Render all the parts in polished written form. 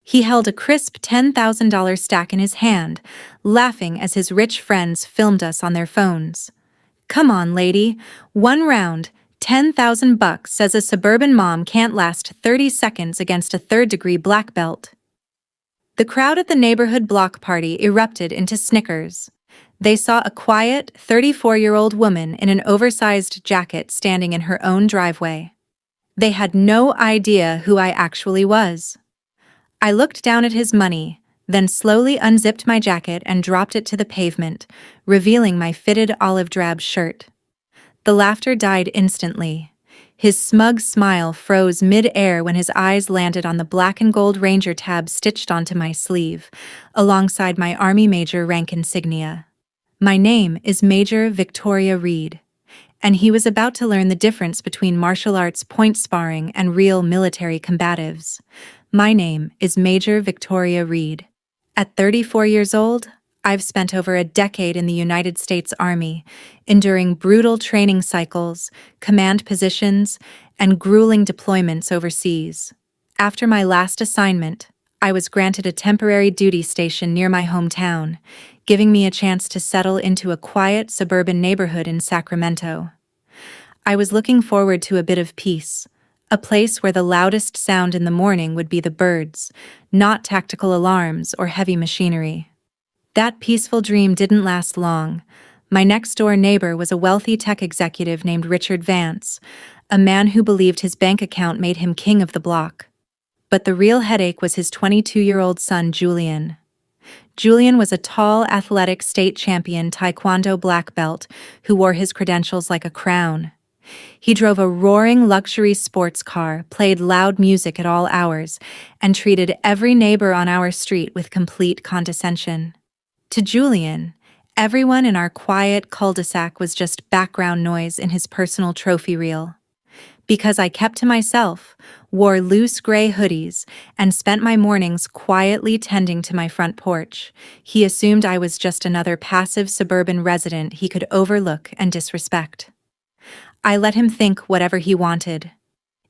He held a crisp $10,000 stack in his hand, laughing as his rich friends filmed us on their phones. "Come on, lady. One round, 10,000 bucks says a suburban mom can't last 30 seconds against a third-degree black belt." The crowd at the neighborhood block party erupted into snickers. They saw a quiet, 34-year-old woman in an oversized jacket standing in her own driveway. They had no idea who I actually was. I looked down at his money, then slowly unzipped my jacket and dropped it to the pavement, revealing my fitted olive-drab shirt. The laughter died instantly. His smug smile froze mid-air when his eyes landed on the black and gold Ranger tab stitched onto my sleeve, alongside my Army Major rank insignia. "My name is Major Victoria Reed," and he was about to learn the difference between martial arts point sparring and real military combatives. "My name is Major Victoria Reed. At 34 years old, I've spent over a decade in the United States Army, enduring brutal training cycles, command positions, and grueling deployments overseas. After my last assignment, I was granted a temporary duty station near my hometown, giving me a chance to settle into a quiet suburban neighborhood in Sacramento. I was looking forward to a bit of peace, a place where the loudest sound in the morning would be the birds, not tactical alarms or heavy machinery. That peaceful dream didn't last long. My next-door neighbor was a wealthy tech executive named Richard Vance, a man who believed his bank account made him king of the block. But the real headache was his 22-year-old son, Julian. Julian was a tall, athletic state champion Taekwondo black belt who wore his credentials like a crown. He drove a roaring luxury sports car, played loud music at all hours, and treated every neighbor on our street with complete condescension. To Julian, everyone in our quiet cul-de-sac was just background noise in his personal trophy reel. Because I kept to myself, wore loose gray hoodies, and spent my mornings quietly tending to my front porch, he assumed I was just another passive suburban resident he could overlook and disrespect. I let him think whatever he wanted.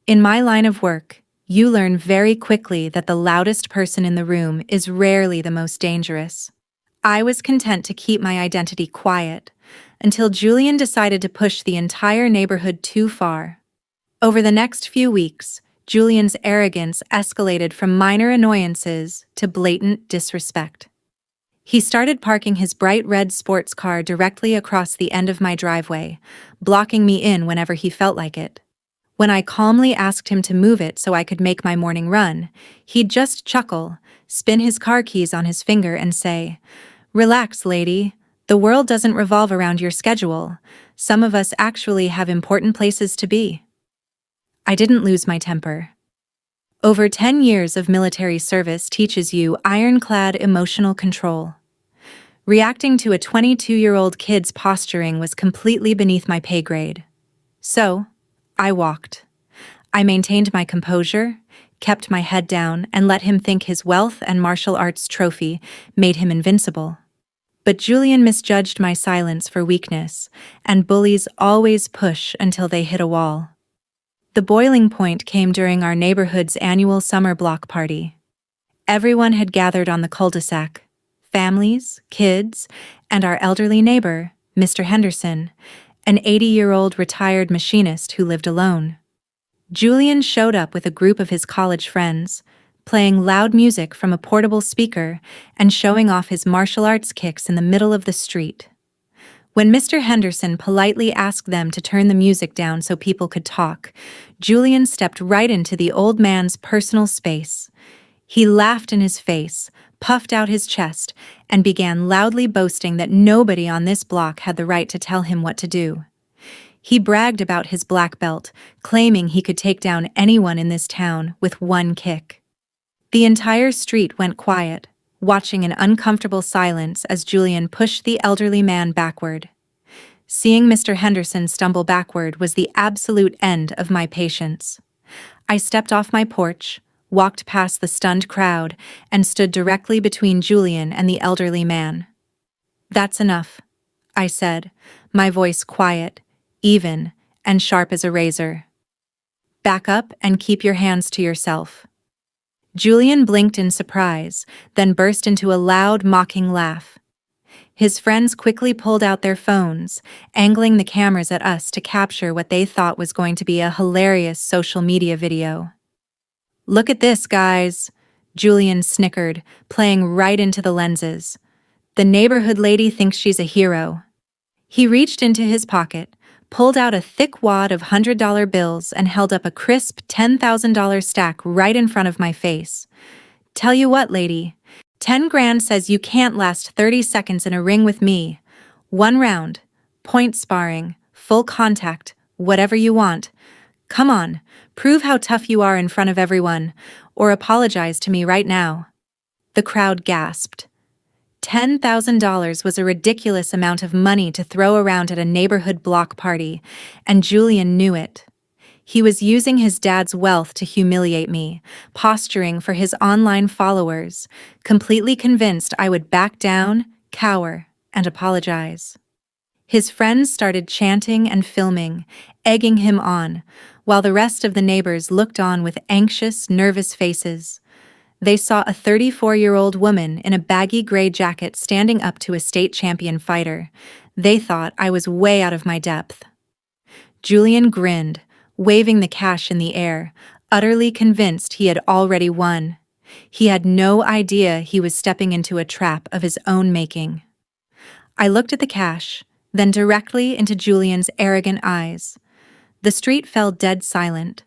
In my line of work, you learn very quickly that the loudest person in the room is rarely the most dangerous. I was content to keep my identity quiet, until Julian decided to push the entire neighborhood too far. Over the next few weeks, Julian's arrogance escalated from minor annoyances to blatant disrespect. He started parking his bright red sports car directly across the end of my driveway, blocking me in whenever he felt like it. When I calmly asked him to move it so I could make my morning run, he'd just chuckle, spin his car keys on his finger and say, "Relax, lady. The world doesn't revolve around your schedule. Some of us actually have important places to be." I didn't lose my temper. Over 10 years of military service teaches you ironclad emotional control. Reacting to a 22-year-old kid's posturing was completely beneath my pay grade. So, I walked. I maintained my composure, kept my head down, and let him think his wealth and martial arts trophy made him invincible. But Julian misjudged my silence for weakness, and bullies always push until they hit a wall. The boiling point came during our neighborhood's annual summer block party. Everyone had gathered on the cul-de-sac: families, kids, and our elderly neighbor, Mr. Henderson, an 80-year-old retired machinist who lived alone. Julian showed up with a group of his college friends, playing loud music from a portable speaker and showing off his martial arts kicks in the middle of the street. When Mr. Henderson politely asked them to turn the music down so people could talk, Julian stepped right into the old man's personal space. He laughed in his face, puffed out his chest, and began loudly boasting that nobody on this block had the right to tell him what to do. He bragged about his black belt, claiming he could take down anyone in this town with one kick. The entire street went quiet, watching in uncomfortable silence as Julian pushed the elderly man backward. Seeing Mr. Henderson stumble backward was the absolute end of my patience. I stepped off my porch, walked past the stunned crowd, and stood directly between Julian and the elderly man. "That's enough," I said, my voice quiet, even, and sharp as a razor. "Back up and keep your hands to yourself." Julian blinked in surprise, then burst into a loud, mocking laugh. His friends quickly pulled out their phones, angling the cameras at us to capture what they thought was going to be a hilarious social media video. "Look at this, guys," Julian snickered, playing right into the lenses. "The neighborhood lady thinks she's a hero." He reached into his pocket, pulled out a thick wad of $100 bills and held up a crisp $10,000 stack right in front of my face. "Tell you what, lady, 10 grand says you can't last 30 seconds in a ring with me. 1 round, point sparring, full contact, whatever you want. Come on, prove how tough you are in front of everyone, or apologize to me right now." The crowd gasped. $10,000 was a ridiculous amount of money to throw around at a neighborhood block party, and Julian knew it. He was using his dad's wealth to humiliate me, posturing for his online followers, completely convinced I would back down, cower, and apologize. His friends started chanting and filming, egging him on, while the rest of the neighbors looked on with anxious, nervous faces. They saw a 34-year-old woman in a baggy gray jacket standing up to a state champion fighter. They thought I was way out of my depth. Julian grinned, waving the cash in the air, utterly convinced he had already won. He had no idea he was stepping into a trap of his own making. I looked at the cash, then directly into Julian's arrogant eyes. The street fell dead silent.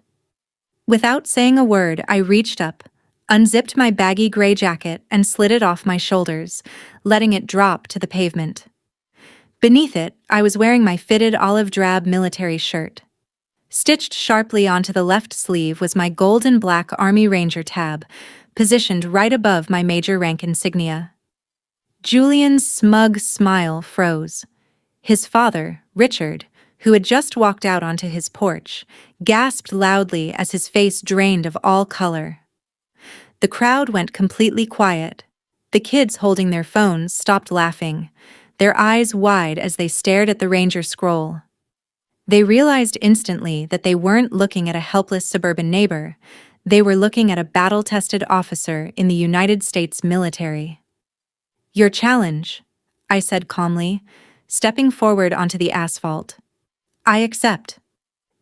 Without saying a word, I reached up, unzipped my baggy gray jacket and slid it off my shoulders, letting it drop to the pavement. Beneath it, I was wearing my fitted olive-drab military shirt. Stitched sharply onto the left sleeve was my gold and black Army Ranger tab, positioned right above my major rank insignia. Julian's smug smile froze. His father, Richard, who had just walked out onto his porch, gasped loudly as his face drained of all color. The crowd went completely quiet. The kids holding their phones stopped laughing, their eyes wide as they stared at the Ranger scroll. They realized instantly that they weren't looking at a helpless suburban neighbor. They were looking at a battle-tested officer in the United States military. "Your challenge," I said calmly, stepping forward onto the asphalt. "I accept."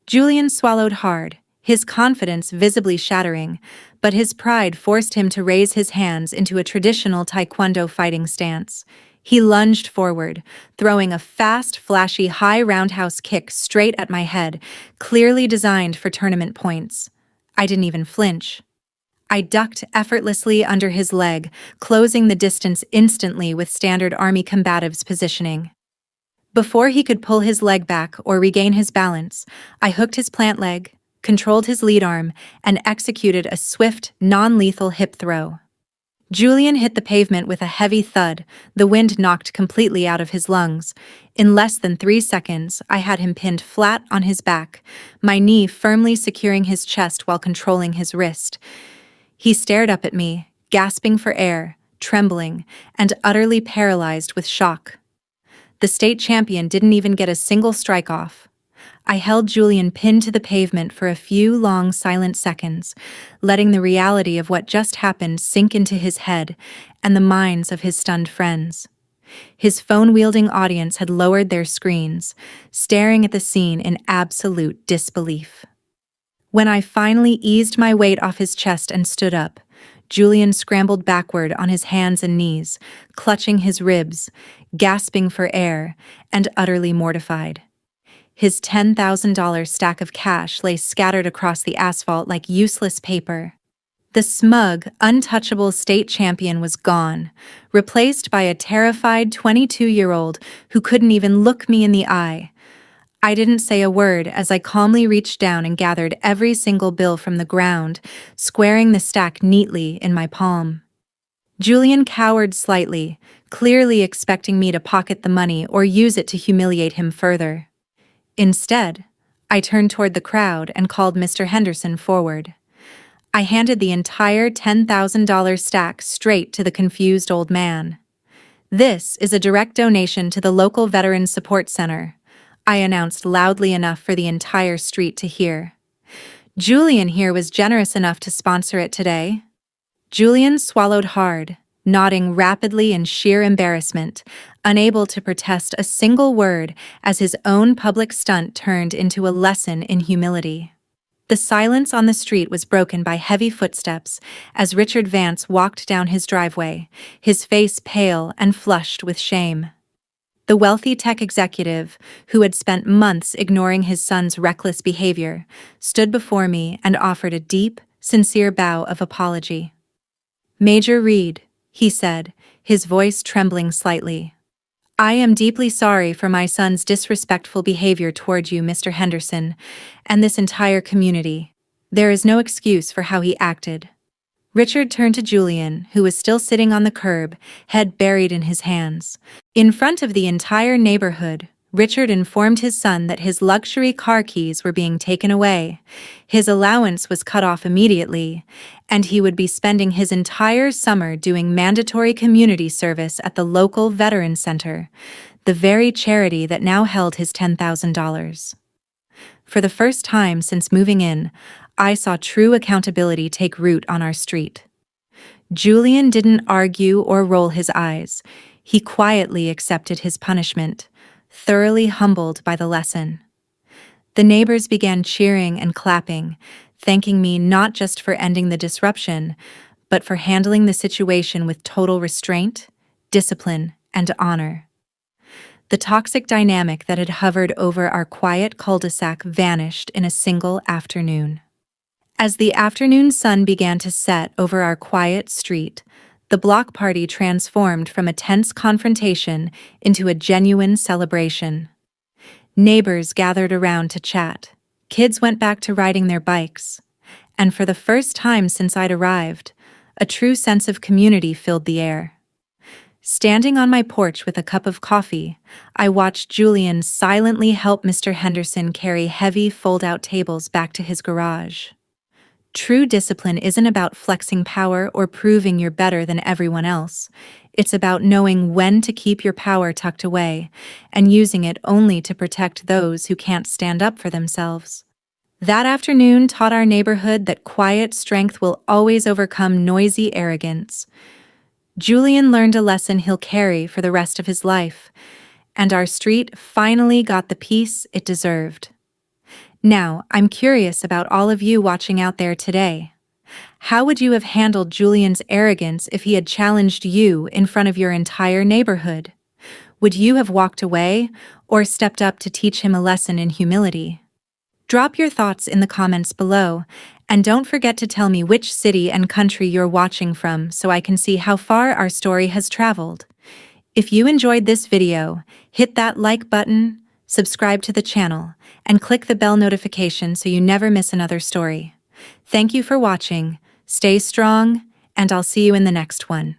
Julian swallowed hard, his confidence visibly shattering, but his pride forced him to raise his hands into a traditional taekwondo fighting stance. He lunged forward, throwing a fast, flashy high roundhouse kick straight at my head, clearly designed for tournament points. I didn't even flinch. I ducked effortlessly under his leg, closing the distance instantly with standard Army combatives positioning. Before he could pull his leg back or regain his balance, I hooked his plant leg, controlled his lead arm, and executed a swift, non-lethal hip throw. Julian hit the pavement with a heavy thud, the wind knocked completely out of his lungs. In less than 3 seconds, I had him pinned flat on his back, my knee firmly securing his chest while controlling his wrist. He stared up at me, gasping for air, trembling, and utterly paralyzed with shock. The state champion didn't even get a single strike off. I held Julian pinned to the pavement for a few long, silent seconds, letting the reality of what just happened sink into his head and the minds of his stunned friends. His phone-wielding audience had lowered their screens, staring at the scene in absolute disbelief. When I finally eased my weight off his chest and stood up, Julian scrambled backward on his hands and knees, clutching his ribs, gasping for air, and utterly mortified. His $10,000 stack of cash lay scattered across the asphalt like useless paper. The smug, untouchable state champion was gone, replaced by a terrified 22-year-old who couldn't even look me in the eye. I didn't say a word as I calmly reached down and gathered every single bill from the ground, squaring the stack neatly in my palm. Julian cowered slightly, clearly expecting me to pocket the money or use it to humiliate him further. Instead, I turned toward the crowd and called Mr. Henderson forward. I handed the entire $10,000 stack straight to the confused old man. "This is a direct donation to the local Veterans Support Center," I announced loudly enough for the entire street to hear. "Julian here was generous enough to sponsor it today." Julian swallowed hard, nodding rapidly in sheer embarrassment, unable to protest a single word as his own public stunt turned into a lesson in humility. The silence on the street was broken by heavy footsteps as Richard Vance walked down his driveway, his face pale and flushed with shame. The wealthy tech executive, who had spent months ignoring his son's reckless behavior, stood before me and offered a deep, sincere bow of apology. "Major Reed," he said, his voice trembling slightly. "I am deeply sorry for my son's disrespectful behavior toward you, Mr. Henderson, and this entire community. There is no excuse for how he acted." Richard turned to Julian, who was still sitting on the curb, head buried in his hands. In front of the entire neighborhood, Richard informed his son that his luxury car keys were being taken away, his allowance was cut off immediately, and he would be spending his entire summer doing mandatory community service at the local Veteran Center, the very charity that now held his $10,000. For the first time since moving in, I saw true accountability take root on our street. Julian didn't argue or roll his eyes. He quietly accepted his punishment, thoroughly humbled by the lesson. The neighbors began cheering and clapping, thanking me not just for ending the disruption, but for handling the situation with total restraint, discipline, and honor. The toxic dynamic that had hovered over our quiet cul-de-sac vanished in a single afternoon. As the afternoon sun began to set over our quiet street, the block party transformed from a tense confrontation into a genuine celebration. Neighbors gathered around to chat, kids went back to riding their bikes, and for the first time since I'd arrived, a true sense of community filled the air. Standing on my porch with a cup of coffee, I watched Julian silently help Mr. Henderson carry heavy fold-out tables back to his garage. True discipline isn't about flexing power or proving you're better than everyone else. It's about knowing when to keep your power tucked away and using it only to protect those who can't stand up for themselves. That afternoon taught our neighborhood that quiet strength will always overcome noisy arrogance. Julian learned a lesson he'll carry for the rest of his life, and our street finally got the peace it deserved. Now, I'm curious about all of you watching out there today. How would you have handled Julian's arrogance if he had challenged you in front of your entire neighborhood? Would you have walked away or stepped up to teach him a lesson in humility? Drop your thoughts in the comments below, and don't forget to tell me which city and country you're watching from so I can see how far our story has traveled. If you enjoyed this video, hit that like button, subscribe to the channel, and click the bell notification so you never miss another story. Thank you for watching, stay strong, and I'll see you in the next one.